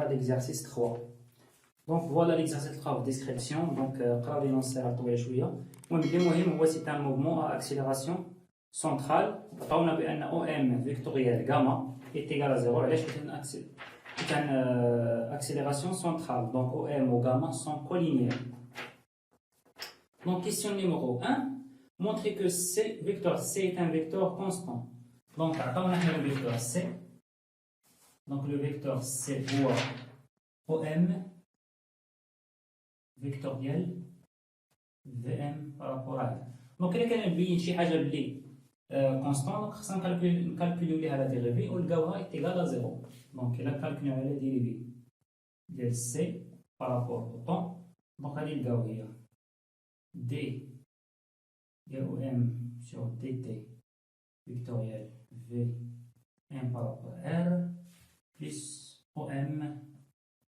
l'exercice 3. Donc voilà l'exercice 3 de description. Donc, c'est un mouvement à accélération centrale. On a un OM vectoriel gamma est égal à 0. C'est une accélération centrale. Donc OM ou gamma sont collinéaires. Donc question numéro 1. Montrer que vecteur C est un vecteur constant. Donc on a le vecteur C. Donc le vecteur C voit OM vectoriel VM par rapport à R. Donc il y a شي حاجه بلي constant, donc خصنا نكالكوليو ليها لا ديريفي ونلقاوها est égal à 0. Donc il a calculé la dérivée de C par rapport au temps. Donc غادي نلقاو هي D OM sur dt vectoriel V1 par rapport à R plus OM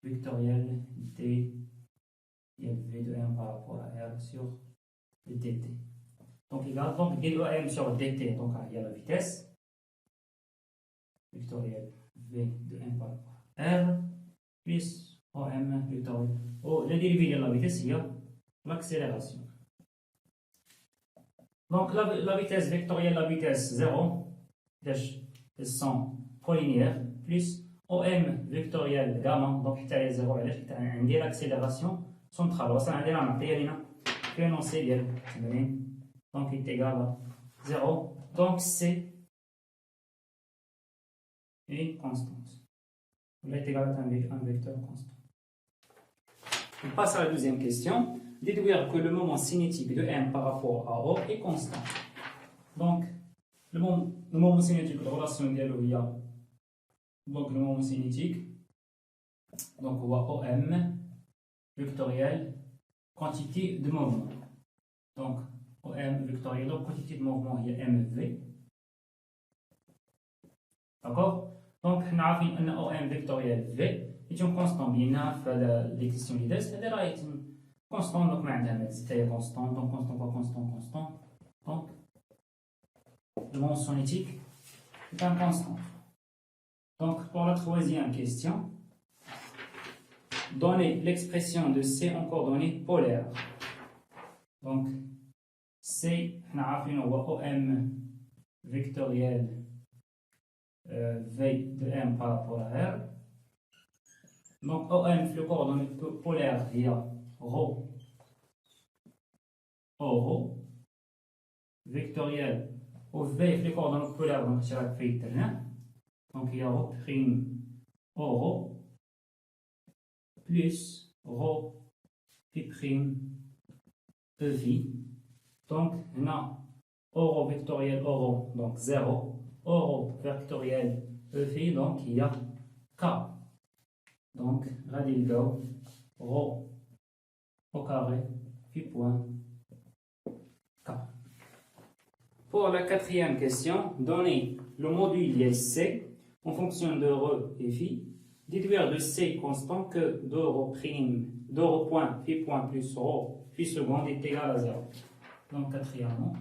vectoriel D V de 1 par rapport à R sur dt. Donc égal, donc dOM sur dt, donc il y a la vitesse vectorielle V de 1 par rapport à R plus OM vectoriel. La dérivée de la vitesse, il y a l'accélération. Donc la vitesse vectorielle, la vitesse 0, elles sont collinéaires, plus OM vectorielle gamma, donc il y a 0, il y a l'accélération centrale. Donc il est égal à 0. Donc C est constante. Il est égal à un vecteur constant. On passe à la deuxième question. Déduire que le moment cinétique de M par rapport à O est constant. Donc, le moment cinétique de relation dialogue, donc le moment cinétique, donc on voit OM vectoriel quantité de mouvement. Donc, OM vectoriel, donc quantité de mouvement, il y a MV. D'accord? Donc, on a vu un OM vectoriel V est une constante bien les questions d'idées, c'est-à-dire constant, donc c'est constant, donc constant. Donc, le moment cinétique est un constant. Donc, pour la troisième question, donner l'expression de C en coordonnées polaires. Donc, C, on a vu OM vectoriel V de M par rapport à R. Donc, OM, le coordonnée polaire, il y a ρ ρ vectoriel au V les coordonnées polaires donc c'est la donc il y a ρ prime ρ plus ρ phi prime EV. Donc on a ρ vectoriel ρ donc 0 ρ vectoriel EV donc il y a K. Donc radical ρ au carré, puis point K. Pour la quatrième question, donner le module C en fonction de ρ et phi, déduire de C constant que de ρ point, phi point plus ρ, phi seconde est égal à 0. Donc quatrièmement.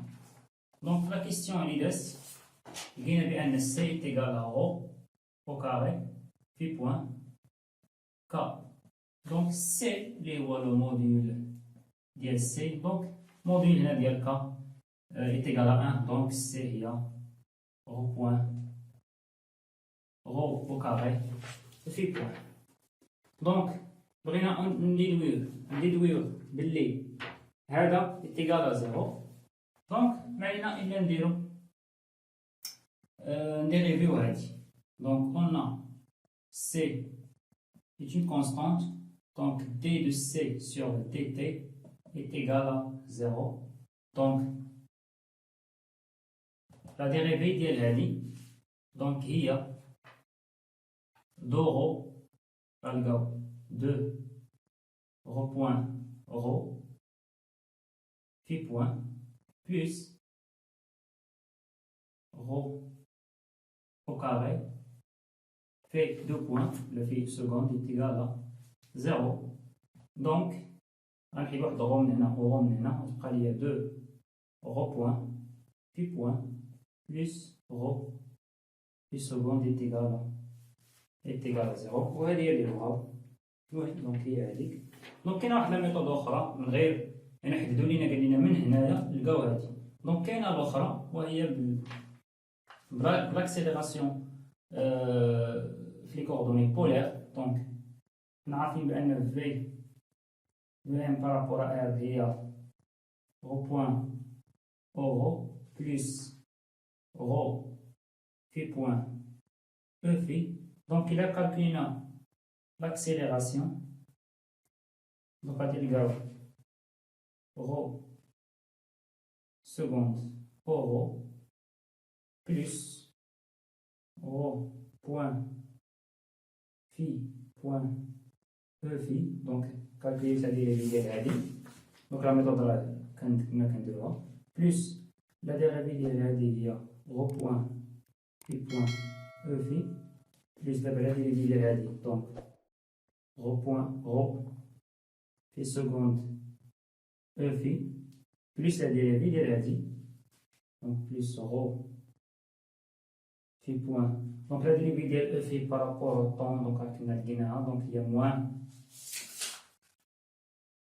Donc la question est l'idée, C est égal à ρ au carré, phi point K. Donc c'est le module d'IC. Donc module d'IK est égal à 1. Donc c'est ρ point ρ au carré phi point. Donc on déduire باللي هذا est égal à 0. Donc maintenant il y a dérivé هذه. Donc on a C est une constante. Donc d de C sur dt est égal à 0. Donc la dérivée d'El donc il y a 2 ρ 2 ρ point ρ phi point plus ρ au carré fait 2 points, le phi seconde est égal à 0. Donc, غنحيد واحد غو من هنا وغو من هنا وتبقى ليا 2 غو بوان في بوان بلس غو في سكوند est égal à est égal à 0 وهذه هي اللي بغاو دونك هي هذيك. دونك كاينه واحد الميثود اخرى من غير يعني حددوا لينا قال لنا من هنايا لقاو هذه. دونك كاينه الاخرى وهي بالاكسيليراسيون في لي كوردوني بولير. دونك حنا عارفين بان في ام بارابور ار هي رو بوان اورو بلس رو في بوان او في. دونك الى كالكولينا l'accélération, donc on va dire rho seconde au rho plus rho point phi point e phi. Donc calculer la dérivée de donc la méthode là plus la dérivée de rho point phi point e phi plus la dérivée de donc rho point rho phi seconde e phi plus la dérivée de radii, donc plus rho phi point. Donc la dérivée de e phi par rapport au temps, donc avec une donc il y a moins.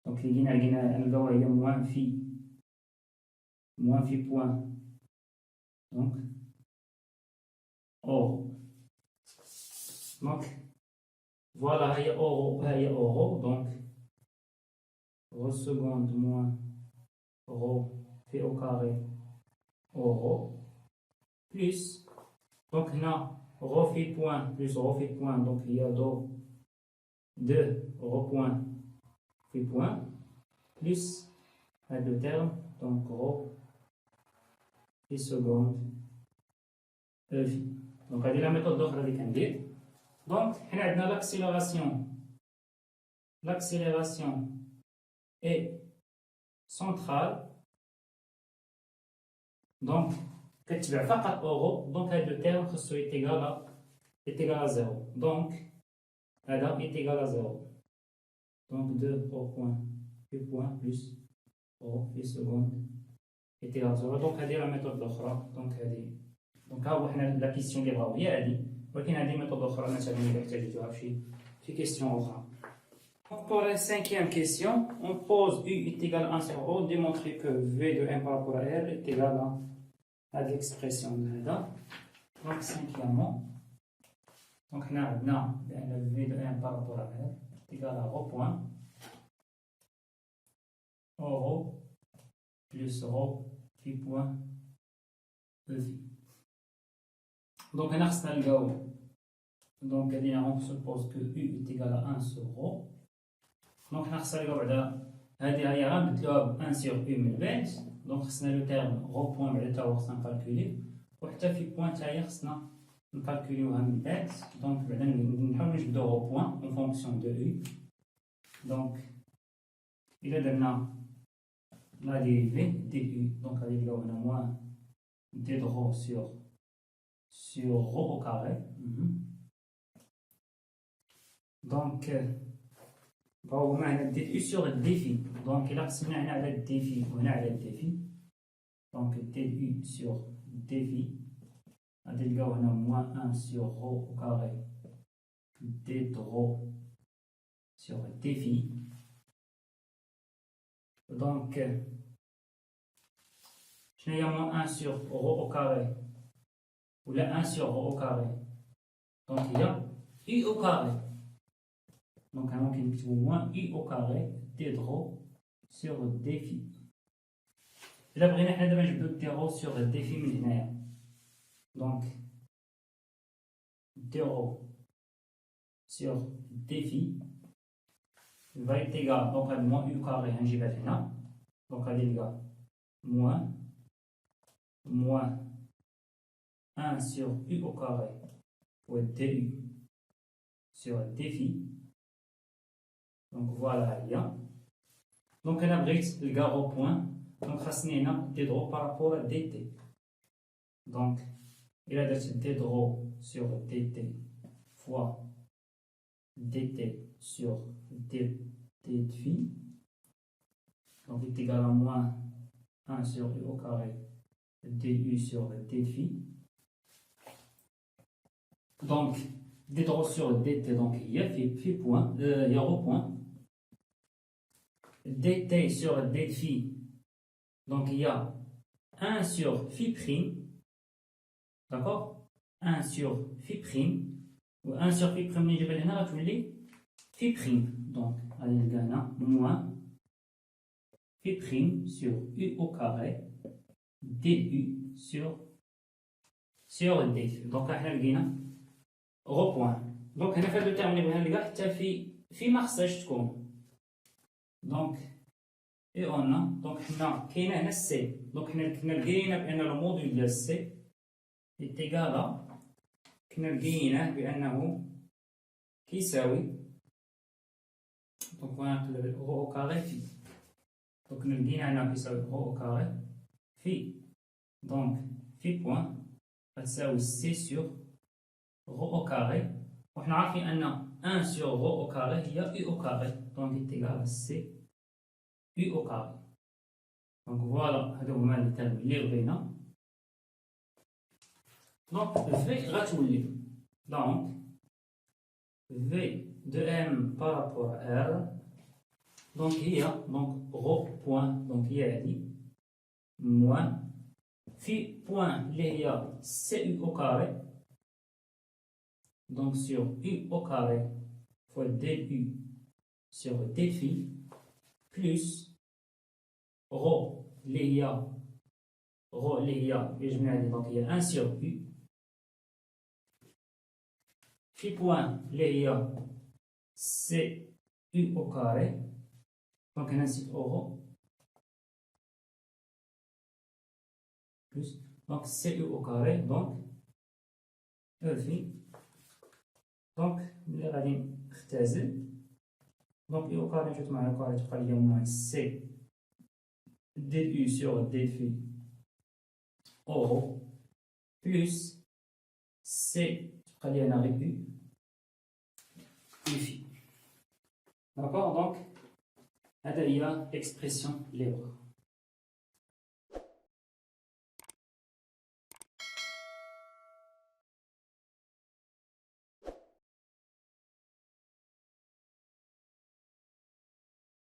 Donc il y a moins phi point. Donc or. Donc voilà, il y a euro, donc rho seconde moins rho phi au carré euro plus, donc là rho phi point plus rho phi point, donc il y a 2 rho point phi point plus à deux termes, donc rho phi seconde e phi. Donc هذه la méthode d'autre اللي كندير. Donc حنا عندنا l'accélération est centrale, donc كتبع فقط اورو. دونك هاد لو تيرم خصو est égal à 0. donc هذا est égal à 0. donc 2 au point phi point plus rho phi seconde est égal à 0. donc هذه la méthode الاخرى. donc هذه دونك ها هو حنا لا كيسيون اللي بغاو هي هذه، ولكن هذه ميثود اخرى مثلا اذا احتاجتوها في كيسيون اخرى. Donc pour la cinquième question, on pose U est égal à 1 sur O, démontrer que V de M par rapport à R est égal à l'expression de هذا. Donc cinquièmement, donc on a V de M par rapport à R est égal à rho point rho plus rho phi point E phi. Donc on a donc on suppose que U est égal à 1 sur rho. Donc نخسر بعدا هذه هي غنبدلوها ب 1 sur U من بعد. دونك خصنا لو تيرم رو بوان بعدا تا هو خصنا نكالكوليه، وحتى في بوان تا هي خصنا نكالكوليوها من بعد. دونك بعدا نحاولو نجبدو رو بوان اون فونكسيون دو U. دونك إلا درنا لا ديريفي دي U، دونك غادي نلقاو هنا موان دي دو رو sur rho au carré. Donc on a dé sur le défi. Donc là, si on a le défi, on a le défi. Donc dU sur défi. On a moins 1 sur rho au carré d de rho sur défi. Donc il y a moins 1 sur rho au carré, ou là 1 sur rho au carré. Donc il y a U au carré. Donc on a moins U au carré d de rho sur défi. Là بغينا حنا دابا نجبدو d rho sur défi من هنايا. Donc d rho sur défi va être égal, donc à moins U carré غنجيبها هنا. Donc غادي نلقى moins 1 sur U au carré fois du sur défi. Donc voilà هي. Donc انا بغيت نلقى رو بوان، دونك خاصني هنا دي درو بارابور دي تي. دونك إلا درت دي درو سور دي تي فوا دي تي سور دي تي de phi, donc est égal à moins 1 sur U au carré du sur d de phi. Donc d rho sur dt, donc il y a phi point, il y a rho point. dt sur d phi, donc il y a 1 sur phi prime, d'accord? 1 sur phi prime, ou 1 sur phi prime, نجيب هنا غتولي phi prime, donc غادي نلقى هنا moins phi prime sur u au carré du sur d. donc حنا لقينا غو بوان. دونك هنا في هاد التيرم اللي بغينا نلقى حتى في ما خصهاش تكون. دونك اي اون دونك حنا كاينه هنا سي. دونك حنا كنا لقينا بان الموديل ديال سي ايتيكالا، كنا لقيناه بانه كيساوي، دونك غنقلب غو او كاري في، دونك لقينا هنا كيساوي غو او كاري في، دونك في بوان غتساوي سي سور غو او كاري، وحنا عارفين ان 1 سور غو او كاري هي يو او كاري، دونك ايتيكال سي يو او كاري. دونك فوالا هادو هما لي تيرم لي بغينا. دونك في غتولي دونك في دو ام بارابور ار، دونك هي دونك غو بوان، دونك هي هادي موان في بوان اللي هي سي يو او كاري، donc sur u au carré fois du sur d phi plus rho اللي هي بجميع هذه، donc هي 1 sur u في بوان اللي هي سي u au carré، donc هنا نسيت اورو plus donc سي u au carré donc e phi. دونك ملي غادي نختزل دونك يو كاري نشوف مع الكاري تبقى ليا موان سي دي او سور دي في اورو بلس سي تبقى ليا هنا غير او في. داكوغ دونك هذا هي اكسبرسيون ليبر.